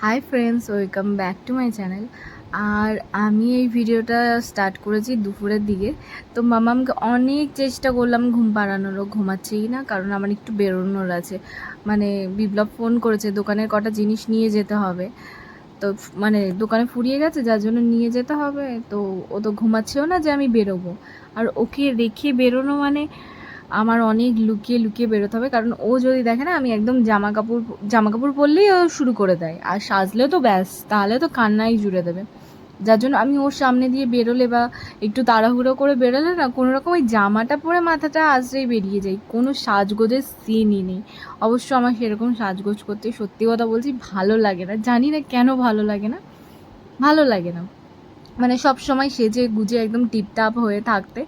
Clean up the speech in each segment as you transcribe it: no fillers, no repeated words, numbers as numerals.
High friends, welcome back to my channel. আর আমি এই ভিডিওটা স্টার্ট করেছি দুপুরের দিকে। তো মামামকে অনেক চেষ্টা করলাম ঘুম পাড়ানোরও, ঘুমাচ্ছেই না। কারণ আমার একটু বেরোনোর আছে, মানে বিপ্লব ফোন করেছে, দোকানের কটা জিনিস নিয়ে যেতে হবে। তো মানে দোকানে ফুরিয়ে গেছে, যার জন্য নিয়ে যেতে হবে। তো ও তো ঘুমাচ্ছেও না যে আমি বেরোবো, আর ওকে রেখে বেরোনো মানে আমার অনেক লুকিয়ে লুকিয়ে বেরোতে হবে। কারণ ও যদি দেখে না আমি একদম জামা কাপড় পরলেই ও শুরু করে দেয়, আর সাজলেও তো ব্যাস, তাহলে তো কান্নাই জুড়ে দেবে। যার জন্য আমি ওর সামনে দিয়ে বেরোলে বা একটু তাড়াহুড়ো করে বেরোলে না, কোনো রকম ওই জামাটা পরে মাথাটা আঁচড়েই বেরিয়ে যাই, কোনো সাজগোজের সিনই নেই। অবশ্য আমার সেরকম সাজগোজ করতে, সত্যি কথা বলছি, ভালো লাগে না। জানি না কেন ভালো লাগে না, ভালো লাগে না। মানে সব সময় সেজে গুজে একদম টিপটাপ হয়ে থাকতে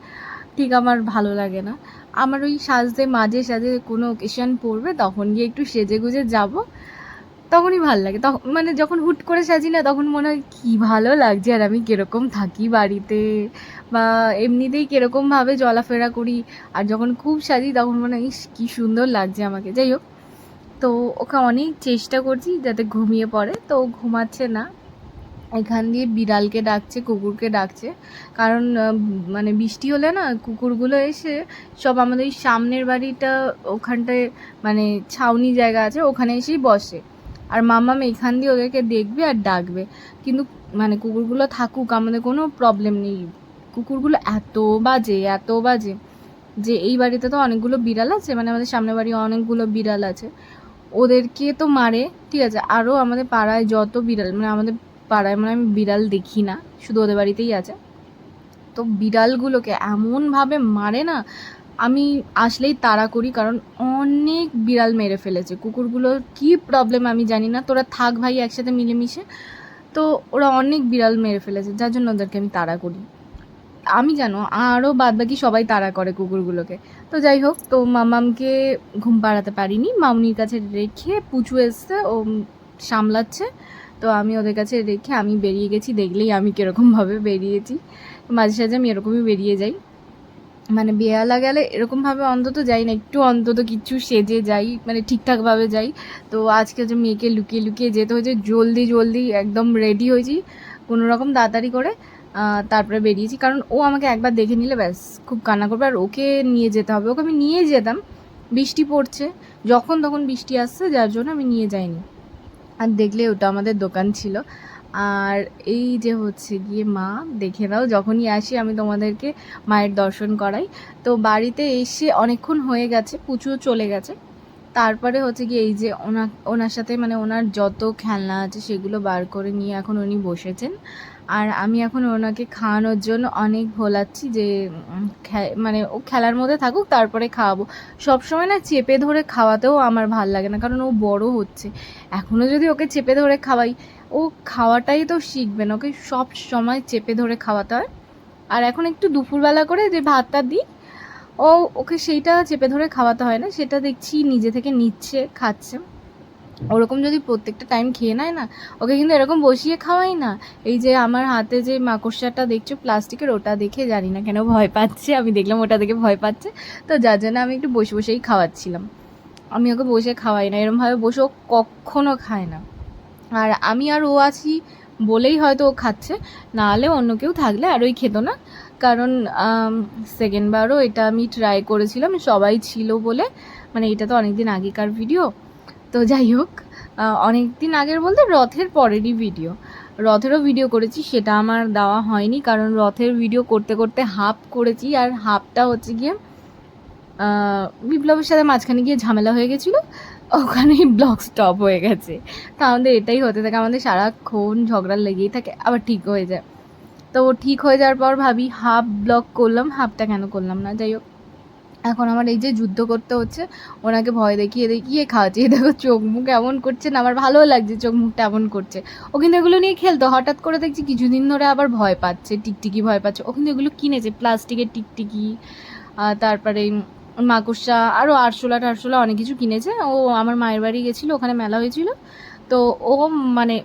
ঠিক আমার ভালো লাগে না। আমার ওই সাজতে, মাঝে সাজে কোনো অকেশন পড়বে তখন গিয়ে একটু সেজে গুজে যাব, তখনই ভালো লাগে। তখন মানে যখন হুট করে সাজি না, তখন মনে হয় কী ভালো লাগছে, আর আমি কীরকম থাকি বাড়িতে, বা এমনিতেই কীরকমভাবে চলাফেরা করি। আর যখন খুব সাজি তখন মনে হয় ইস কী সুন্দর লাগছে আমাকে। যাই হোক, তো ওকে অনেক চেষ্টা করছি যাতে ঘুমিয়ে পড়ে, তো ও ঘুমাচ্ছে না। এখান দিয়ে বিড়ালকে ডাকছে, কুকুরকে ডাকছে। কারণ মানে বৃষ্টি হলে না কুকুরগুলো এসে সব আমাদের এই সামনের বাড়িটা, ওখানটায় মানে ছাউনি জায়গা আছে, ওখানে এসেই বসে। আর মামাম এখান দিয়ে ওদেরকে দেখবে আর ডাকবে। কিন্তু মানে কুকুরগুলো থাকুক, আমাদের কোনো প্রবলেম নেই। কুকুরগুলো এত বাজে, এত বাজে যে এই বাড়িতে তো অনেকগুলো বিড়াল আছে, মানে আমাদের সামনের বাড়ি অনেকগুলো বিড়াল আছে, ওদেরকে তো মারে, ঠিক আছে। আরও আমাদের পাড়ায় যত বিড়াল, মানে আমাদের পাড়ায় মানে আমি বিড়াল দেখি না, শুধু ওদের বাড়িতেই আছে। তো বিড়ালগুলোকে এমনভাবে মারে না, আমি আসলেই তাড়া করি, কারণ অনেক বিড়াল মেরে ফেলেছে। কুকুরগুলোর কী প্রবলেম আমি জানি না, তোরা থাক ভাই একসাথে মিলেমিশে। তো ওরা অনেক বিড়াল মেরে ফেলেছে, যার জন্য ওদেরকে আমি তাড়া করি। আমি জানো আরও বাদবাকি সবাই তাড়া করে কুকুরগুলোকে। তো যাই হোক, তো মামামকে ঘুম পাড়াতে পারিনি, মামনির কাছে রেখে পুচু এসছে, ও সামলাচ্ছে। তো আমি ওদের কাছে রেখে আমি বেরিয়ে গেছি। দেখলেই আমি কীরকমভাবে বেরিয়েছি, মাঝে সাঝে আমি এরকমই বেরিয়ে যাই। মানে বেহালা গেলে এরকমভাবে অন্তত যাই না, একটু অন্তত কিচ্ছু সেজে যাই, মানে ঠিকঠাকভাবে যাই। তো আজকে যে মেয়েকে লুকিয়ে লুকিয়ে যেতে হয়েছে, জলদি জলদি একদম রেডি হয়েছি কোনো রকম তাড়াতাড়ি করে। তারপরে বেরিয়েছি, কারণ ও আমাকে একবার দেখে নিলে ব্যাস খুব কান্না করবে, আর ওকে নিয়ে যেতে হবে। ওকে আমি নিয়ে যেতাম, বৃষ্টি পড়ছে, যখন তখন বৃষ্টি আসছে, যার জন্য আমি নিয়ে যাইনি। আর দেখলে ওটা আমাদের দোকান ছিল। আর এই যে হচ্ছে গিয়ে মা, দেখে নাও, যখনই আসি আমি তোমাদেরকে মায়ের দর্শন করাই। তো বাড়িতে এসে অনেকক্ষণ হয়ে গেছে, পুচুও চলে গেছে। তারপরে হচ্ছে গিয়ে এই যে ওনার সাথে মানে ওনার যত খেলনা আছে সেগুলো বার করে নিয়ে এখন উনি বসেছেন। আর আমি এখন ওনাকে খাওয়ানোর জন্য অনেক ভোলাচ্ছি যে মানে ও খেলার মধ্যে থাকুক, তারপরে খাওয়াবো। সবসময় না চেপে ধরে খাওয়াতেও আমার ভাল লাগে না, কারণ ও বড় হচ্ছে। এখনও যদি ওকে চেপে ধরে খাওয়াই, ও খাওয়াটাই তো শিখবে না, ওকে সব সময় চেপে ধরে খাওয়াতে হয়। আর এখন একটু দুপুরবেলা করে যে ভাতটা দিই, ওকে সেইটা চেপে ধরে খাওয়াতে হয় না, সেটা দেখছি নিজে থেকে নিচ্ছে, খাচ্ছে। ওরকম যদি প্রত্যেকটা টাইম খেয়ে নেয় না, ওকে কিন্তু এরকম বসিয়ে খাওয়াই না। এই যে আমার হাতে যে মাকড়সাটা দেখছো প্লাস্টিকের, ওটা দেখে জানি না কেন ভয় পাচ্ছে, আমি দেখলাম ওটা দেখে ভয় পাচ্ছে, তো যার জন্য আমি একটু বসে বসেই খাওয়াচ্ছিলাম। আমি ওকে বসে খাওয়াই না, এরমভাবে বসে ও কখনও খায় না। আর আমি আর ও আছি বলেই হয়তো ও খাচ্ছে, নাহলে অন্য কেউ থাকলে আরোই খেত না। কারণ সেকেন্ডবারও এটা আমি ট্রাই করেছিলাম, সবাই ছিল বলে। মানে এটা তো অনেক দিন আগেকার ভিডিও। তো যাই হোক, অনেক দিন আগের বলতে রথের পরেরই ভিডিও। রথেরও ভিডিও করেছি, সেটা আমার দেওয়া হয়নি, কারণ রথের ভিডিও করতে করতে হাফ করেছি, আর হাফটা হচ্ছে গিয়ে বিপ্লবের সাথে মাঝখানে গিয়ে ঝামেলা হয়ে গেছিলো, ওখানেই ব্লগ স্টপ হয়ে গেছে। তা আমাদের এটাই হতে থাকে, আমাদের সারাক্ষণ ঝগড়া লেগেই থাকে, আবার ঠিক হয়ে যায়। তো ঠিক হয়ে যাওয়ার পর ভাবি হাফ ব্লগ করলাম, হাফটা কেন করলাম না। যাই হোক, এখন আমার এই যে যুদ্ধ করতে হচ্ছে, ওনাকে ভয় দেখিয়ে দেখিয়ে খাওয়াচ্ছি। দেখো চোখ মুখ এমন করছে না, আমার ভালোও লাগছে চোখ মুখটা এমন করছে। ও কিন্তু এগুলো নিয়ে খেলতো, হঠাৎ করে দেখছি কিছুদিন ধরে আবার ভয় পাচ্ছে, টিকটিকি ভয় পাচ্ছে। ও কিন্তু এগুলো কিনেছে, প্লাস্টিকের টিকটিকি, তারপরে মাকড়সা, আরও আরশোলা টারশোলা অনেক কিছু কিনেছে। ও আমার মায়ের বাড়ি গেছিলো, ওখানে মেলা হয়েছিল, তো ও মানে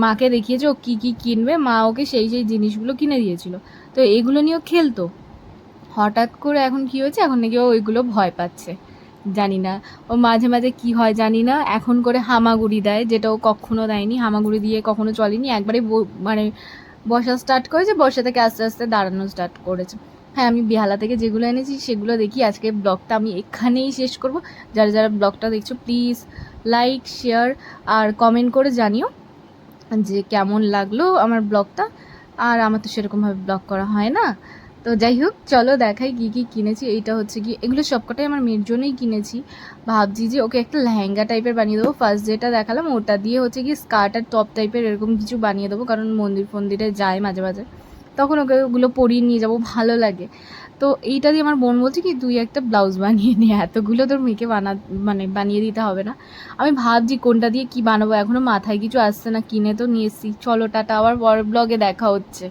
মাকে দেখিয়েছে ও কী কী কিনবে, মা ওকে সেই সেই জিনিসগুলো কিনে দিয়েছিল। তো এগুলো নিয়েও খেলতো। হঠাৎ করে এখন কী হয়েছে, এখন নাকি ও ওইগুলো ভয় পাচ্ছে। জানি না ও মাঝে মাঝে কি হয় জানি না, এখন করে হামাগুড়ি দেয়, যেটা ও কখনো দেয়নি। হামাগুড়ি দিয়ে কখনো চলেনি, একবারে মানে বসা স্টার্ট করেছে, বসা থেকে আস্তে আস্তে দাঁড়ানো স্টার্ট করেছে। হ্যাঁ, আমি বেহালা থেকে যেগুলো এনেছি সেগুলো দেখি। আজকে ব্লগটা আমি এখানেই শেষ করব। যারা যারা ব্লগটা দেখছো প্লিজ লাইক, শেয়ার আর কমেন্ট করে জানিও যে কেমন লাগলো আমার ব্লগটা। আর আমার তো সেরকমভাবে ব্লগ করা হয় না। তো যাই হোক, চলো দেখাই কী কী কিনেছি। এইটা হচ্ছে কি, এগুলো সবকটাই আমার মেয়ের জন্যই কিনেছি। ভাবছি যে ওকে একটা লেহেঙ্গা টাইপের বানিয়ে দেবো। ফার্স্ট যেটা দেখালাম ওটা দিয়ে হচ্ছে কি স্কার্ট আর টপ টাইপের এরকম কিছু বানিয়ে দেবো, কারণ মন্দির ফন্দিরে যায় মাঝে মাঝে, তখন ওকে ওগুলো পরিয়ে নিয়ে যাবো, ভালো লাগে। তো এইটা দিয়ে আমার বোন বলছে কি তুই একটা ব্লাউজ বানিয়ে নে, এতগুলো তোর মেয়েকে মানে বানিয়ে দিতে হবে না। আমি ভাবছি কোনটা দিয়ে কি বানাবো, এখনও মাথায় কিছু আসছে না। কিনে তো নিয়ে এসেছি। চলো টাটা, আবার পরের ব্লগে দেখা হচ্ছে।